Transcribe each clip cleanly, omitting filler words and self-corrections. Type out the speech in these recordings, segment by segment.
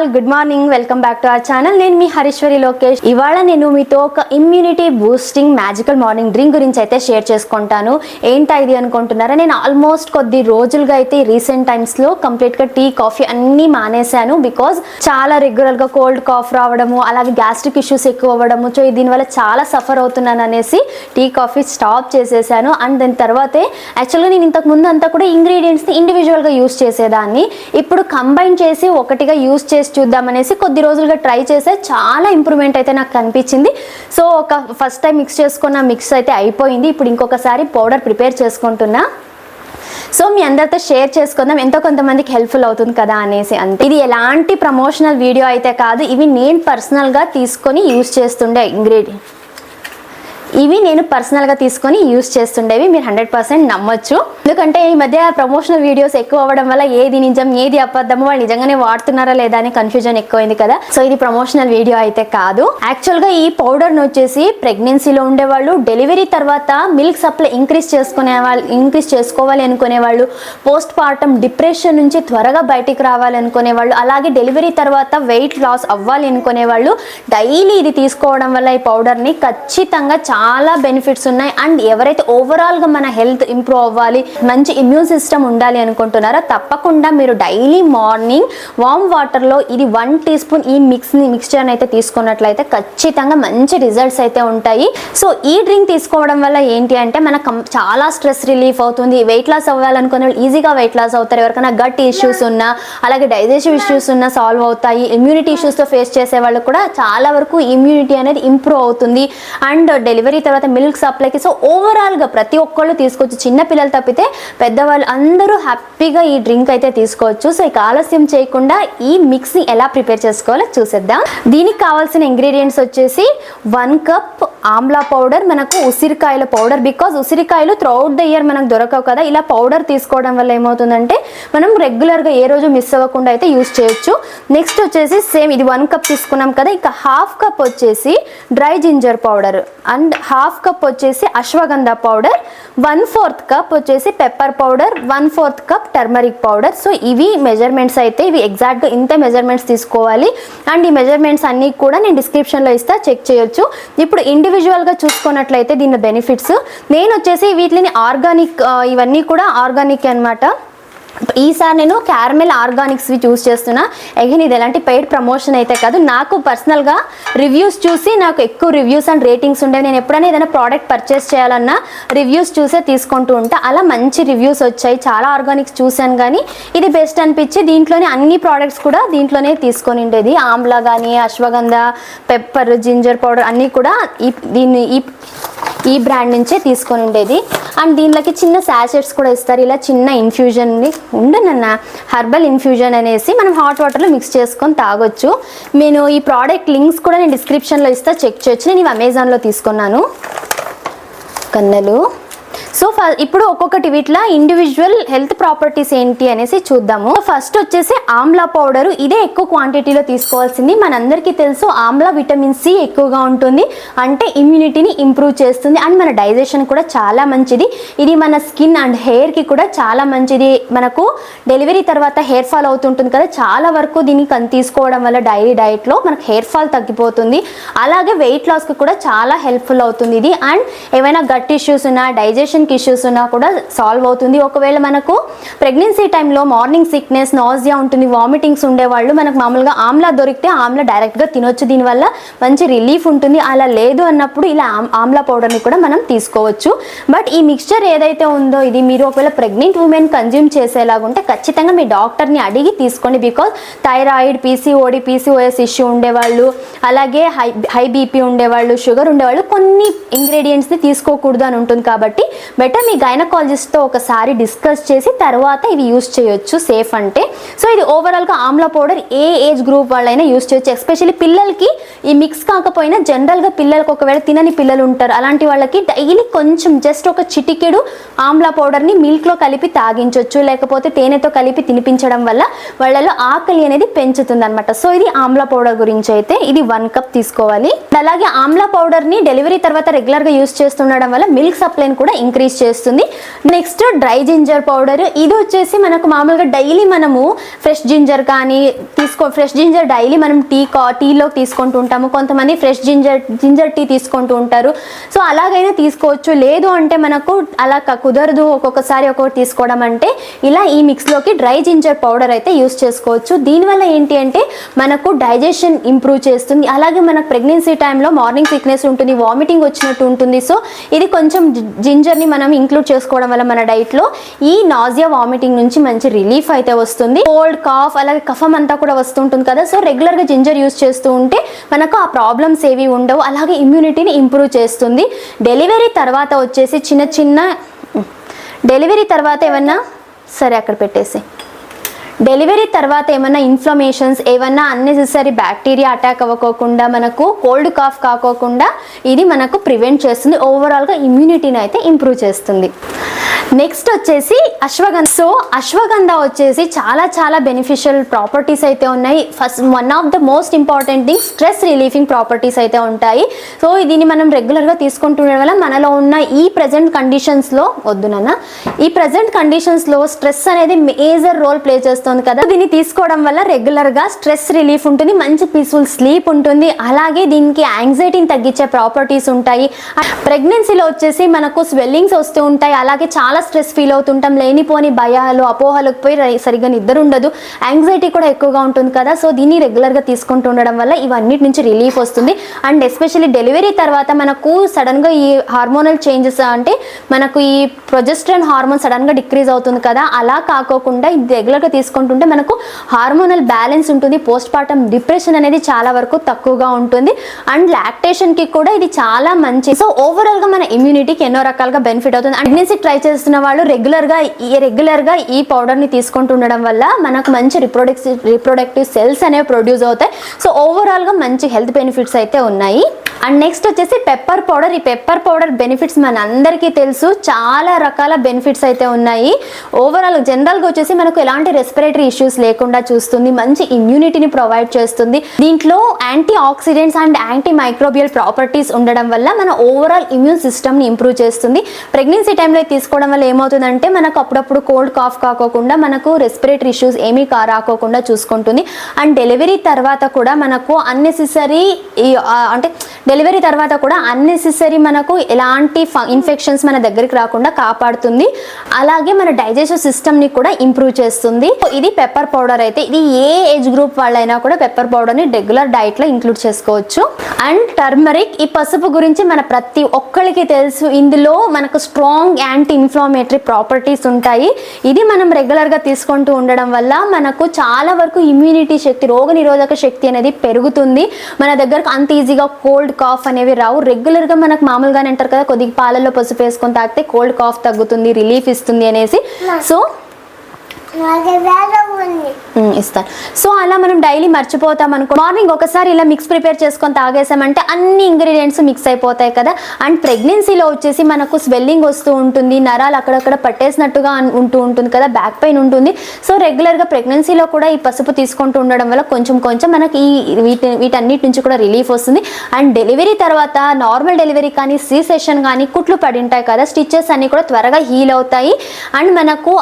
All, good morning. Welcome back to our channel. నేను మీ హరీశ్వరి లోకేష్. ఇవాళ నేను మీతో ఒక immunity boosting magical morning drink గురించి అయితే షేర్ చేసుకుంటాను. ఏంటా ఇది అనుకుంటున్నారా? నేను ఆల్మోస్ట్ కొద్ది రోజులుగా అయితే రీసెంట్ టైమ్స్లో కంప్లీట్గా టీ కాఫీ అన్నీ మానేశాను. బికాజ్ చాలా రెగ్యులర్గా కోల్డ్ కాఫ్ రావడము, అలాగే గ్యాస్ట్రిక్ ఇష్యూస్ ఎక్కువ అవ్వడము, సో దీనివల్ల చాలా సఫర్ అవుతున్నాను అనేసి టీ కాఫీ స్టాప్ చేసేసాను. అండ్ దాని తర్వాతే యాక్చువల్గా నేను ఇంతకు ముందు అంతా కూడా ఇంగ్రీడియంట్స్ని ఇండివిజువల్గా యూస్ చేసేదాన్ని. ఇప్పుడు కంబైన్ చేసి ఒకటిగా యూస్ చేసి చూద్దామనేసి కొద్ది రోజులుగా ట్రై చేసే చాలా ఇంప్రూవ్మెంట్ అయితే నాకు కనిపించింది. సో ఒక ఫస్ట్ టైం మిక్స్ చేసుకున్న మిక్స్ అయితే అయిపోయింది. ఇప్పుడు ఇంకొకసారి పౌడర్ ప్రిపేర్ చేసుకుంటున్నా. సో మీ అందరితో షేర్ చేసుకుందాం, ఎంతో కొంతమందికి హెల్ప్ఫుల్ అవుతుంది కదా అనేసి. అంతే, ఇది ఎలాంటి ప్రమోషనల్ వీడియో అయితే కాదు. ఇవి నేను పర్సనల్గా తీసుకొని యూస్ చేస్తుండే ఇంగ్రీడియంట్. ఇవి నేను పర్సనల్గా తీసుకొని యూస్ చేస్తుండేవి. మీరు 100% నమ్మొచ్చు. ఎందుకంటే ఈ మధ్య ప్రమోషనల్ వీడియోస్ ఎక్కువ అవ్వడం వల్ల ఏది నిజం ఏది అబద్ధము, వాళ్ళు నిజంగానే వాడుతున్నారా లేదా అని కన్ఫ్యూజన్ ఎక్కువైంది కదా. సో ఇది ప్రమోషనల్ వీడియో అయితే కాదు. యాక్చువల్గా ఈ పౌడర్ను వచ్చేసి ప్రెగ్నెన్సీలో ఉండేవాళ్ళు, డెలివరీ తర్వాత మిల్క్ సప్లై ఇంక్రీజ్ చేసుకోవాలి అనుకునే వాళ్ళు, పోస్ట్ పార్టమ్ డిప్రెషన్ నుంచి త్వరగా బయటికి రావాలనుకునే వాళ్ళు, అలాగే డెలివరీ తర్వాత వెయిట్ లాస్ అవ్వాలి అనుకునే వాళ్ళు డైలీ ఇది తీసుకోవడం వల్ల ఈ పౌడర్ని ఖచ్చితంగా చాలా బెనిఫిట్స్ ఉన్నాయి. అండ్ ఎవరైతే ఓవరాల్గా మన హెల్త్ ఇంప్రూవ్ అవ్వాలి, మంచి ఇమ్యూన్ సిస్టమ్ ఉండాలి అనుకుంటున్నారో తప్పకుండా మీరు డైలీ మార్నింగ్ వామ్ వాటర్లో ఇది 1 టీ స్పూన్ ఈ మిక్స్చర్ని అయితే తీసుకున్నట్లయితే ఖచ్చితంగా మంచి రిజల్ట్స్ అయితే ఉంటాయి. సో ఈ డ్రింక్ తీసుకోవడం వల్ల ఏంటి అంటే మనకు చాలా స్ట్రెస్ రిలీఫ్ అవుతుంది. వెయిట్ లాస్ అవ్వాలనుకునే వాళ్ళు ఈజీగా వెయిట్ లాస్ అవుతారు. ఎవరికైనా గట్ ఇష్యూస్ ఉన్నా, అలాగే డైజెస్టివ్ ఇష్యూస్ ఉన్నా సాల్వ్ అవుతాయి. ఇమ్యూనిటీ ఇష్యూస్తో ఫేస్ చేసే వాళ్ళు కూడా చాలా వరకు ఇమ్యూనిటీ అనేది ఇంప్రూవ్ అవుతుంది. అండ్ డెలివరీ తర్వాత మిల్క్ సప్లైకి సో ఓవరాల్గా ప్రతి ఒక్కళ్ళు తీసుకోవచ్చు. చిన్న పిల్లలు తప్పితే పెద్దవాళ్ళు అందరూ హ్యాపీగా ఈ డ్రింక్ అయితే తీసుకోవచ్చు. సో ఇక ఆలస్యం చేయకుండా ఈ మిక్స్ని ఎలా ప్రిపేర్ చేసుకోవాలో చూసేద్దాం. దీనికి కావాల్సిన ఇంగ్రీడియంట్స్ వచ్చేసి 1 కప్ ఆమ్లా పౌడర్, మనకు ఉసిరికాయల పౌడర్. బికాజ్ ఉసిరికాయలు త్రూఅవుట్ ద ఇయర్ మనకు దొరకవు కదా. ఇలా పౌడర్ తీసుకోవడం వల్ల ఏమవుతుందంటే మనం రెగ్యులర్గా ఏ రోజు మిస్ అవ్వకుండా అయితే యూస్ చేయొచ్చు. నెక్స్ట్ వచ్చేసి సేమ్ ఇది 1 కప్ తీసుకున్నాం కదా, ఇక 1/2 కప్ వచ్చేసి dry ginger powder, and 1/2 cup వచ్చేసి అశ్వగంధ పౌడర్, 1/4 కప్ వచ్చేసి pepper powder, 1/4 cup turmeric powder. So ఇవి మెజర్మెంట్స్ అయితే, ఇవి ఎగ్జాక్ట్గా ఇంతే మెజర్మెంట్స్ తీసుకోవాలి. అండ్ ఈ మెజర్మెంట్స్ అన్నీ కూడా నేను డిస్క్రిప్షన్లో ఇస్తా, చెక్ చేయొచ్చు. ఇప్పుడు ఇండివిజువల్గా చూసుకున్నట్లయితే దీని బెనిఫిట్స్, నేను వచ్చేసి వీటిని ఆర్గానిక్, ఇవన్నీ కూడా ఆర్గానిక్ అన్నమాట. ఈసారి నేను క్యారమెల్ ఆర్గానిక్స్వి చూస్ చేస్తున్నా. అగైన్ ఇది ఎలాంటి పెయిడ్ ప్రమోషన్ అయితే కాదు, నాకు పర్సనల్గా రివ్యూస్ చూసి నాకు ఎక్కువ రివ్యూస్ అండ్ రేటింగ్స్ ఉండేవి. నేను ఎప్పుడైనా ఏదైనా ప్రోడక్ట్ పర్చేస్ చేయాలన్నా రివ్యూస్ చూసే తీసుకుంటూ ఉంటా. అలా మంచి రివ్యూస్ వచ్చాయి. చాలా ఆర్గానిక్స్ చూశాను కానీ ఇది బెస్ట్ అనిపించి దీంట్లోనే అన్ని ప్రోడక్ట్స్ కూడా దీంట్లోనే తీసుకొని ఉండేది. ఆమ్లా కానీ, అశ్వగంధ, పెప్పర్, జింజర్ పౌడర్ అన్నీ కూడా ఈ బ్రాండ్ నుంచే తీసుకొని ఉండేది. అండ్ దీనిలోకి చిన్న శాషెట్స్ కూడా ఇస్తారు. ఇలా చిన్న ఇన్ఫ్యూజన్ని ఉండనన్న హెర్బల్ ఇన్ఫ్యూజన్ అనేసి మనం హాట్ వాటర్లో మిక్స్ చేసుకొని తాగొచ్చు. నేను ఈ ప్రోడక్ట్ లింక్స్ కూడా నేను డిస్క్రిప్షన్లో ఇస్తా, చెక్ చేయొచ్చు. నేను ఇవి అమెజాన్లో తీసుకున్నాను. కన్నెలు. సో ఇప్పుడు ఒక్కొక్కటి వీటిలో ఇండివిజువల్ హెల్త్ ప్రాపర్టీస్ ఏంటి అనేసి చూద్దాము. ఫస్ట్ వచ్చేసి ఆమ్లా పౌడరు, ఇదే ఎక్కువ క్వాంటిటీలో తీసుకోవాల్సింది. మనందరికీ తెలుసు ఆమ్లా విటమిన్ సి ఎక్కువగా ఉంటుంది, అంటే ఇమ్యూనిటీని ఇంప్రూవ్ చేస్తుంది. అండ్ మన డైజెషన్ కూడా చాలా మంచిది. ఇది మన స్కిన్ అండ్ హెయిర్కి కూడా చాలా మంచిది. మనకు డెలివరీ తర్వాత హెయిర్ ఫాల్ అవుతుంటుంది కదా, చాలా వరకు దీన్ని తీసుకోవడం వల్ల డైలీ డైట్లో మనకు హెయిర్ ఫాల్ తగ్గిపోతుంది. అలాగే వెయిట్ లాస్కి కూడా చాలా హెల్ప్ఫుల్ అవుతుంది ఇది. అండ్ ఏమైనా గట్ ఇష్యూస్ ఉన్నా, డైజెషన్ ఇష్యూస్ ఉన్నా కూడా సాల్వ్ అవుతుంది. ఒకవేళ మనకు ప్రెగ్నెన్సీ టైంలో మార్నింగ్ సిక్నెస్, నాజియా ఉంటుంది, వామిటింగ్స్ ఉండేవాళ్ళు మనకు మామూలుగా ఆమ్లా దొరికితే ఆమ్లా డైరెక్ట్గా తినొచ్చు, దీనివల్ల మంచి రిలీఫ్ ఉంటుంది. అలా లేదు అన్నప్పుడు ఇలా ఆమ్లా పౌడర్ని కూడా మనం తీసుకోవచ్చు. బట్ ఈ మిక్స్చర్ ఏదైతే ఉందో ఇది మీరు ఒకవేళ ప్రెగ్నెంట్ ఉమెన్ కన్జ్యూమ్ చేసేలాగుంటే ఖచ్చితంగా మీ డాక్టర్ని అడిగి తీసుకోండి. Because thyroid, PCOD, PCOS issue ఉండేవాళ్ళు, అలాగే హై బీపీ ఉండేవాళ్ళు, షుగర్ ఉండేవాళ్ళు కొన్ని ఇంగ్రీడియంట్స్ని తీసుకోకూడదు అని ఉంటుంది. కాబట్టి బెటర్ మీ గైనకాలజిస్ట్తో ఒకసారి డిస్కస్ చేసి తర్వాత ఇవి యూస్ చేయొచ్చు, సేఫ్ అంటే. సో ఇది ఓవరాల్గా ఆమ్లా పౌడర్ ఏ ఏజ్ గ్రూప్ వాళ్ళైనా యూస్ చేయొచ్చు. ఎస్పెషల్లీ పిల్లలకి ఈ మిక్స్ కాకపోయినా జనరల్గా పిల్లలకు ఒకవేళ తినని పిల్లలు ఉంటారు, అలాంటి వాళ్ళకి డైలీ కొంచెం జస్ట్ ఒక చిటికెడు ఆమ్లా పౌడర్ని మిల్క్లో కలిపి తాగించవచ్చు, లేకపోతే తేనెతో కలిపి తినిపించడం వల్ల వాళ్ళలో ఆకలి అనేది పెంచుతుంది అనమాట. సో ఇది ఆమ్లా పౌడర్ గురించి అయితే ఇది 1 కప్ తీసుకోవాలి. అలాగే ఆమ్లా పౌడర్ని డెలివరీ తర్వాత రెగ్యులర్గా యూస్ చేస్తుండడం వల్ల మిల్క్ సప్లైని కూడా ఇంక్రీజ్ ఇంక్రీజ్ చేస్తుంది. నెక్స్ట్ డ్రై జింజర్ పౌడర్, ఇది వచ్చేసి మనకు మామూలుగా డైలీ మనము ఫ్రెష్ జింజర్ కానీ ఫ్రెష్ జింజర్ డైలీ మనం టీలో తీసుకుంటూ ఉంటాము. కొంతమంది ఫ్రెష్ జింజర్ టీ తీసుకుంటూ ఉంటారు. సో అలాగైనా తీసుకోవచ్చు. లేదు అంటే మనకు అలా కుదరదు ఒక్కొక్కసారి ఒక్కొక్కటి తీసుకోవడం అంటే ఇలా ఈ మిక్స్లోకి డ్రై జింజర్ పౌడర్ అయితే యూస్ చేసుకోవచ్చు. దీనివల్ల ఏంటి అంటే మనకు డైజెషన్ ఇంప్రూవ్ చేస్తుంది. అలాగే మనకు ప్రెగ్నెన్సీ టైంలో మార్నింగ్ సిక్నెస్ ఉంటుంది, వామిటింగ్ వచ్చినట్టు ఉంటుంది. సో ఇది కొంచెం జింజర్ని మనం ఇంక్లూడ్ చేసుకోవడం వల్ల మన డైట్లో ఈ నాజియా వామిటింగ్ నుంచి మంచి రిలీఫ్ అయితే వస్తుంది. కోల్డ్ కాఫ్ అలాగే కఫం అంతా కూడా వస్తుంటుంది కదా. సో రెగ్యులర్గా జింజర్ యూస్ చేస్తూ ఉంటే మనకు ఆ ప్రాబ్లమ్స్ ఏవి ఉండవు. అలాగే ఇమ్యూనిటీని ఇంప్రూవ్ చేస్తుంది. డెలివరీ తర్వాత వచ్చేసి డెలివరీ తర్వాత ఏమన్నా సరే అక్కడ పెట్టేసి డెలివరీ తర్వాత ఏమన్నా ఇన్ఫ్లమేషన్స్ ఏమన్నా అన్నెసెసరీ బ్యాక్టీరియా అటాక్ అవ్వకోకుండా మనకు కోల్డ్ కాఫ్ కాకోకుండా ఇది మనకు ప్రివెంట్ చేస్తుంది. ఓవరాల్గా ఇమ్యూనిటీని అయితే ఇంప్రూవ్ చేస్తుంది. నెక్స్ట్ వచ్చేసి అశ్వగంధ. సో అశ్వగంధ వచ్చేసి చాలా బెనిఫిషియల్ ప్రాపర్టీస్ అయితే ఉన్నాయి. First one of the most important thing stress relieving properties అయితే ఉంటాయి. సో దీన్ని మనం రెగ్యులర్గా తీసుకుంటుండడం వల్ల మనలో ఉన్న ఈ ప్రజెంట్ కండిషన్స్లో స్ట్రెస్ అనేది మేజర్ రోల్ ప్లే చేస్తుంది కదా. దీన్ని తీసుకోవడం వల్ల రెగ్యులర్గా స్ట్రెస్ రిలీఫ్ ఉంటుంది, మంచి పీస్ఫుల్ స్లీప్ ఉంటుంది. అలాగే దీనికి యాంగ్జైటీని తగ్గించే ప్రాపర్టీస్ ఉంటాయి. ప్రెగ్నెన్సీలో వచ్చేసి మనకు స్వెల్లింగ్స్ వస్తూ ఉంటాయి. అలాగే చాలా స్ట్రెస్ ఫీల్ అవుతుంటాం, లేనిపోని భయాలు అపోహలకు పోయి సరిగ్గా నిద్ర ఉండదు, యాంగ్జైటీ కూడా ఎక్కువగా ఉంటుంది కదా. సో దీన్ని రెగ్యులర్గా తీసుకుంటూ ఉండడం వల్ల ఇవన్నిటి నుంచి రిలీఫ్ వస్తుంది. అండ్ ఎస్పెషల్లీ డెలివరీ తర్వాత మనకు సడన్గా ఈ హార్మోనల్ చేంజెస్ అంటే మనకు ఈ ప్రొజెస్ట్రాన్ హార్మోన్ సడన్గా డిక్రీజ్ అవుతుంది కదా, అలా కాకోకుండా ఇది రెగ్యులర్గా తీసుకుంటుంటే మనకు హార్మోనల్ బ్యాలెన్స్ ఉంటుంది. పోస్ట్ పార్టమ్ డిప్రెషన్ అనేది చాలా వరకు తక్కువగా ఉంటుంది. అండ్ లాక్టేషన్కి కూడా ఇది చాలా మంచి. సో ఓవరాల్గా మన ఇమ్యూనిటీకి ఎన్నో రకాలుగా బెనిఫిట్ అవుతుంది. ప్రెగ్నెన్సీ ట్రై చేస్తున్న వాళ్ళు రెగ్యులర్గా ఈ పౌడర్ని తీసుకుంటుండడం వల్ల మనకు మంచి రిప్రొడక్టివ్ సెల్స్ అనేవి ప్రొడ్యూస్ అవుతాయి. సో ఓవరాల్గా మంచి హెల్త్ బెనిఫిట్స్ అయితే ఉన్నాయి. అండ్ నెక్స్ట్ వచ్చేసి పెప్పర్ పౌడర్. ఈ పెప్పర్ పౌడర్ బెనిఫిట్స్ మనందరికీ తెలుసు, చాలా రకాల బెనిఫిట్స్ అయితే ఉన్నాయి. ఓవరాల్ జనరల్గా వచ్చేసి మనకు ఎలాంటి రెస్పిరేటరీ ఇష్యూస్ లేకుండా చూస్తుంది, మంచి ఇమ్యూనిటీని ప్రొవైడ్ చేస్తుంది. దీంట్లో antioxidants and antimicrobial properties ఉండడం వల్ల మన ఓవరాల్ ఇమ్యూన్ సిస్టమ్ని ఇంప్రూవ్ చేస్తుంది. ప్రెగ్నెన్సీ టైంలో తీసుకోవడం వల్ల ఏమవుతుందంటే మనకు అప్పుడప్పుడు కోల్డ్ కాఫ్ కాకోకుండా మనకు రెస్పిరేటరీ ఇష్యూస్ ఏమీ రాకోకుండా చూసుకుంటుంది. అండ్ డెలివరీ తర్వాత కూడా మనకు మనకు ఎలాంటి ఇన్ఫెక్షన్స్ మన దగ్గరికి రాకుండా కాపాడుతుంది. అలాగే మన డైజెస్టివ్ సిస్టమ్ని కూడా ఇంప్రూవ్ చేస్తుంది. ఇది పెప్పర్ పౌడర్ అయితే ఇది ఏ ఏజ్ గ్రూప్ వాళ్ళైనా కూడా పెప్పర్ పౌడర్ని రెగ్యులర్ డైట్లో ఇంక్లూడ్ చేసుకోవచ్చు. అండ్ టర్మరిక్, ఈ పసుపు గురించి మన ప్రతి ఒక్కరికి తెలుసు. ఇందులో మనకు స్ట్రాంగ్ యాంటీ ఇన్ఫ్లమేటరీ ప్రాపర్టీస్ ఉంటాయి. ఇది మనం రెగ్యులర్గా తీసుకుంటూ ఉండడం వల్ల మనకు చాలా వరకు ఇమ్యూనిటీ శక్తి, రోగనిరోధక శక్తి అనేది పెరుగుతుంది. మన దగ్గరకు అంత ఈజీగా కోల్డ్ కాఫ్ అనేవి రావు. రెగ్యులర్గా మనకు మామూలుగానే అంటారు కదా, కొద్దిగా పాలల్లో పసుపు వేసుకొని తాగితే కోల్డ్ కాఫ్ తగ్గుతుంది, రిలీఫ్ ఇస్తుంది అనేసి. సో ఇస్తాను. సో అలా మనం డైలీ మర్చిపోతాం అనుకో, మార్నింగ్ ఒకసారి ఇలా మిక్స్ ప్రిపేర్ చేసుకొని తాగేసామంటే అన్ని ఇంగ్రీడియంట్స్ మిక్స్ అయిపోతాయి కదా. అండ్ ప్రెగ్నెన్సీలో వచ్చేసి మనకు స్వెల్లింగ్ వస్తూ ఉంటుంది, నరాలు అక్కడక్కడ పట్టేసినట్టుగా ఉంటూ ఉంటుంది కదా, బ్యాక్ పెయిన్ ఉంటుంది. సో రెగ్యులర్గా ప్రెగ్నెన్సీలో కూడా ఈ పసుపు తీసుకుంటూ ఉండడం వల్ల కొంచెం మనకి వీటన్నిటి నుంచి కూడా రిలీఫ్ వస్తుంది. అండ్ డెలివరీ తర్వాత నార్మల్ డెలివరీ కానీ సి సెషన్ కానీ కుట్లు పడి ఉంటాయి కదా, స్టిచెస్ అన్ని కూడా త్వరగా హీల్ అవుతాయి. అండ్ మనకు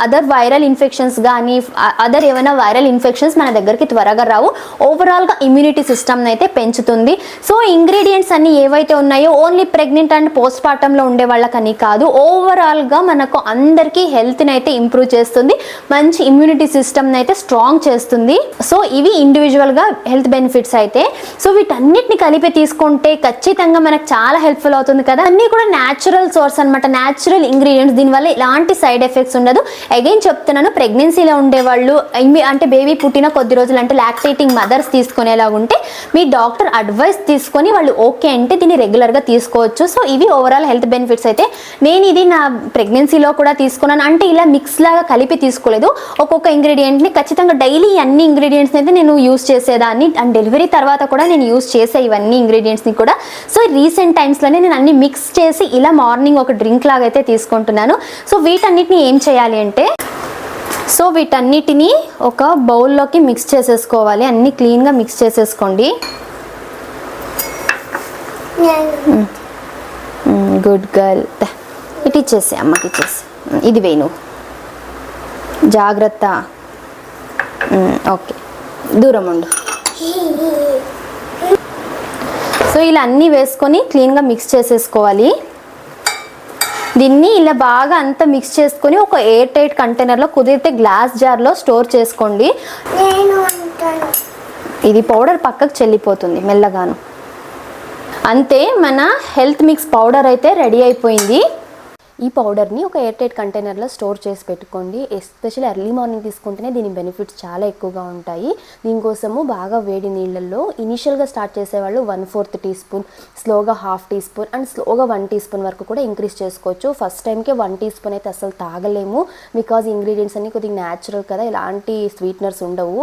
అదర్ వైరల్ ఇన్ఫెక్షన్స్ కానీ అదర్ ఏమైనా వైరల్ ఇన్ఫెక్షన్స్ మన దగ్గరికి త్వరగా రావు. ఓవరాల్గా ఇమ్యూనిటీ సిస్టమ్ని అయితే పెంచుతుంది. సో ఇంగ్రీడియంట్స్ అన్ని ఏవైతే ఉన్నాయో ఓన్లీ ప్రెగ్నెంట్ అండ్ పోస్ట్ పార్టంలో ఉండే వాళ్ళకని కాదు, ఓవరాల్గా మనకు అందరికీ హెల్త్ని అయితే ఇంప్రూవ్ చేస్తుంది, మంచి ఇమ్యూనిటీ సిస్టమ్ని అయితే స్ట్రాంగ్ చేస్తుంది. సో ఇవి ఇండివిజువల్గా హెల్త్ బెనిఫిట్స్ అయితే. సో వీటన్నిటిని కలిపి తీసుకుంటే ఖచ్చితంగా మనకు చాలా హెల్ప్ఫుల్ అవుతుంది కదా. అన్నీ కూడా న్యాచురల్ సోర్స్ అనమాట, న్యాచురల్ ఇంగ్రీడియంట్స్, దీనివల్ల ఎలాంటి సైడ్ ఎఫెక్ట్స్ ఉండదు. అగైన్ చెప్తున్నాను, ప్రెగ్నెన్సీలో ఉండేవాళ్ళు అంటే బేబీ పుట్టిన కొద్ది రోజులు అంటే లాక్టేటింగ్ మదర్స్ తీసుకునేలాగా ఉంటే మీ డాక్టర్ అడ్వైస్ తీసుకొని వాళ్ళు ఓకే అంటే దీన్ని రెగ్యులర్గా తీసుకోవచ్చు. సో ఇవి ఓవరాల్ హెల్త్ బెనిఫిట్స్ అయితే. నేను ఇది నా ప్రెగ్నెన్సీలో కూడా తీసుకున్నాను, అంటే ఇలా మిక్స్ లాగా కలిపి తీసుకోలేదు. ఒక్కొక్క ఇంగ్రీడియంట్ని ఖచ్చితంగా డైలీ అన్ని ఇంగ్రీడియంట్స్ని అయితే నేను యూస్ చేసేదాన్ని. అండ్ డెలివరీ తర్వాత కూడా నేను యూస్ చేసే ఇవన్నీ ఇంగ్రీడియంట్స్ని కూడా. సో రీసెంట్ టైమ్స్లోనే నేను అన్ని మిక్స్ చేసి ఇలా మార్నింగ్ ఒక డ్రింక్ లాగా అయితే తీసుకుంటున్నాను. సో వీటన్నిటిని ఏం చేయాలి అంటే, సో వీటన్నిటిని ఒక బౌల్లోకి మిక్స్ చేసేసుకోవాలి. అన్నీ క్లీన్గా మిక్స్ చేసేసుకోండి. Good girl. ఇటు ఇచ్చేసి అమ్మకి ఇచ్చేసి. ఇది వేయి నువ్వు, జాగ్రత్త. ఓకే, దూరం ఉండు. సో ఇలా అన్నీ వేసుకొని క్లీన్గా మిక్స్ చేసేసుకోవాలి. దీన్ని ఇలా బాగా అంతా మిక్స్ చేసుకొని ఒక ఎయిర్ టైట్ కంటైనర్లో, కుదిరితే గ్లాస్ జార్లో స్టోర్ చేసుకోండి. ఇది పౌడర్ పక్కకు చెల్లిపోతుంది మెల్లగాను. అంతే, మన హెల్త్ మిక్స్ పౌడర్ అయితే రెడీ అయిపోయింది. ఈ పౌడర్ని ఒక ఎయిర్ టైట్ కంటైనర్లో స్టోర్ చేసి పెట్టుకోండి. ఎస్పెషల్లీ ఎర్లీ మార్నింగ్ తీసుకుంటేనే దీని బెనిఫిట్స్ చాలా ఎక్కువగా ఉంటాయి. దీనికోసము బాగా వేడి నీళ్ళల్లో ఇనిషియల్గా స్టార్ట్ చేసేవాళ్ళు 1/4 టీ స్పూన్, స్లోగా 1/2 టీ స్పూన్ అండ్ స్లోగా 1 టీ స్పూన్ వరకు కూడా ఇంక్రీజ్ చేసుకోవచ్చు. ఫస్ట్ టైంకే 1 టీ స్పూన్ అయితే అసలు తాగలేము, బికాజ్ ఇంగ్రీడియంట్స్ అన్ని కొద్దిగా న్యాచురల్ కదా, ఎలాంటి స్వీట్నర్స్ ఉండవు.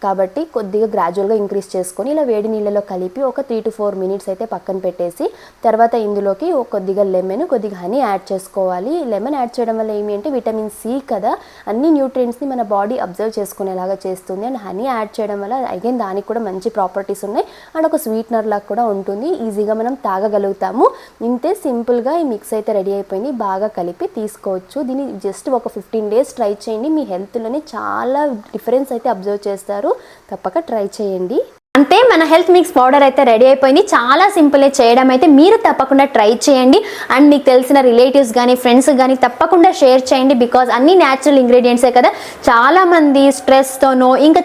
కాబట్టి కొద్దిగా గ్రాడ్యువల్గా ఇంక్రీజ్ చేసుకొని ఇలా వేడి నీళ్ళలో కలిపి ఒక 3 to 4 మినిట్స్ అయితే పక్కన పెట్టేసి, తర్వాత ఇందులోకి కొద్దిగా లెమన్, కొద్దిగా హనీ యాడ్ చేసుకోవాలి. లెమన్ యాడ్ చేయడం వల్ల ఏమి అంటే విటమిన్ సి కదా, అన్ని న్యూట్రియంట్స్ని మన బాడీ అబ్జర్వ్ చేసుకునేలాగా చేస్తుంది. అండ్ హనీ యాడ్ చేయడం వల్ల అగైన్ దానికి కూడా మంచి ప్రాపర్టీస్ ఉన్నాయి అండ్ ఒక స్వీట్నర్ లాగా కూడా ఉంటుంది. ఈజీగా మనం తాగగలుగుతాము. ఇంతే సింపుల్గా ఈ మిక్స్ అయితే రెడీ అయిపోయింది. బాగా కలిపి తీసుకోవచ్చు. దీన్ని జస్ట్ ఒక 15 days ట్రై చేయండి. మీ హెల్త్లోనే చాలా డిఫరెన్స్ అయితే అబ్జర్వ్ చేస్తారు. తప్పక ట్రై చేయండి. అంతే, మన హెల్త్ మిక్స్ పౌడర్ అయితే రెడీ అయిపోయింది. చాలా సింపులే చేయడం అయితే, మీరు తప్పకుండా ట్రై చేయండి. అండ్ మీకు తెలిసిన రిలేటివ్స్ కానీ ఫ్రెండ్స్ కానీ తప్పకుండా షేర్ చేయండి. బికాజ్ అన్ని న్యాచురల్ ఇంగ్రీడియంట్సే కదా. చాలామంది స్ట్రెస్తోనో ఇంకా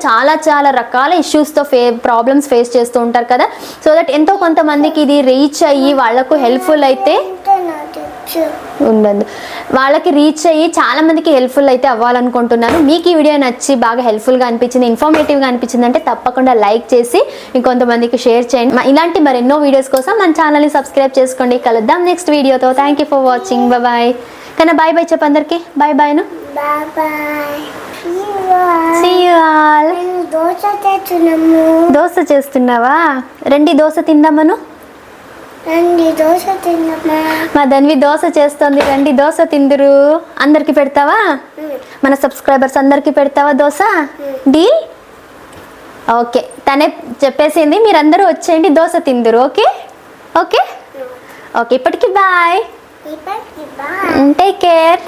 చాలా రకాల ఇష్యూస్తో ప్రాబ్లమ్స్ ఫేస్ చేస్తూ ఉంటారు కదా. సో దట్ ఎంతో కొంతమందికి ఇది రీచ్ అయ్యి వాళ్ళకు హెల్ప్ఫుల్ అయితే ఉండదు, వాళ్ళకి రీచ్ అయ్యి చాలా మందికి హెల్ప్ఫుల్ అయితే అవ్వాలనుకుంటున్నాను. మీకు ఈ వీడియో నచ్చి బాగా హెల్ప్ఫుల్గా అనిపించింది, ఇన్ఫర్మేటివ్గా అనిపించింది అంటే తప్పకుండా లైక్ చేసి ఇంకొంతమందికి షేర్ చేయండి. ఇలాంటి మరెన్నో వీడియోస్ కోసం మన ఛానల్ని సబ్స్క్రైబ్ చేసుకోండి. కలుద్దాం నెక్స్ట్ వీడియోతో. Thank you for watching. Bye. కన్నా బాయ్ బాయ్ చెప్పు అందరికి. బాయ్ బాయ్ ను. దోశ చేస్తున్నావా? రండి దోశ తిందామను. మా ధన్వి దోశ చేస్తుంది, రండి దోశ తిందురు. అందరికి పెడతావా? మన సబ్స్క్రైబర్స్ అందరికి పెడతావా దోశ? డీల్? ఓకే, తనే చెప్పేసింది, మీరందరూ వచ్చేయండి దోశ తిందురు. ఓకే ఓకే ఓకే, ఇప్పటికి బాయ్, టేక్ కేర్.